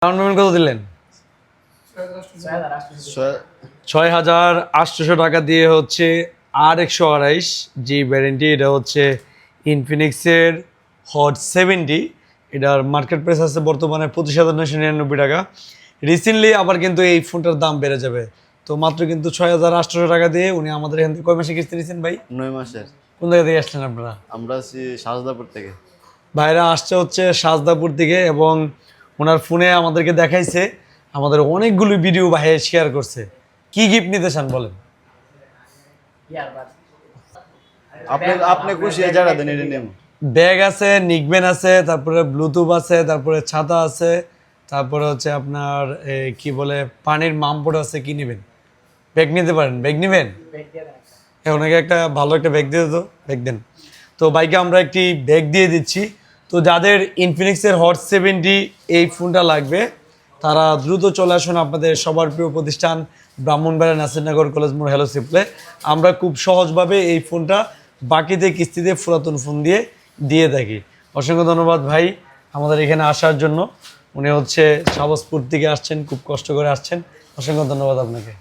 Down payment কত দিলেন? 6,800 টাকা দিয়ে হচ্ছে R128 জি ভ্যারিয়েন্টটি। এটা হচ্ছে ইনফিনিক্সের হট 70। এটার মার্কেট প্রাইস আছে বর্তমানে 25,999 টাকা। রিসেন্টলি আবার কিন্তু এই ফোনটার দাম বেড়ে যাবে। তো মাত্র কিন্তু 6,800 টাকা দিয়ে উনি আমাদের এখান থেকে কয় মাসে কিস্তি নিয়েছেন ভাই? 9 মাসের। কোন জায়গা থেকে আসলেন আপনারা? আমরা আছি শাহজাদাপুর থেকে। ভাইরা আসছে হচ্ছে শাহজাদাপুর থেকে এবং ওনার ফোনে আমাদেরকে দেখাইছে, আমাদের অনেকগুলো ভিডিও ভাইয়া শেয়ার করছে। কি গিফট নিতে চান বলেন? আপনি খুশি যারা দেন এটা নেব। ব্যাগ আছে, নিকবেন আছে, তারপরে ব্লুটুথ আছে, তারপরে ছাতা আছে, তারপরে হচ্ছে আপনার কি বলে পানির মামপট আছে। কি নেবেন? ব্যাগ নিতে পারেন। ব্যাগ নেবেন? ওনাকে একটা ভালো একটা ব্যাগ দিয়ে দিত, ব্যাগ দেন। তো বাইকে আমরা একটি ব্যাগ দিয়ে দিচ্ছি। তো যাদের ইনফিনিক্সের হট 70 এই ফোনটা লাগবে তারা দ্রুত চলে আসুন আপনাদের সবার প্রিয় প্রতিষ্ঠান ব্রাহ্মণবাড়িয়া নাসিরনগর কলেজ মোড় হ্যালো সিপ্লে। আমরা খুব সহজভাবে এই ফোনটা বাকিতে কিস্তিতে পুরাতন ফোন দিয়ে থাকি। অসংখ্য ধন্যবাদ ভাই আমাদের এখানে আসার জন্য। উনি হচ্ছে সাবসপুর থেকে আসছেন, খুব কষ্ট করে আসছেন। অসংখ্য ধন্যবাদ আপনাকে।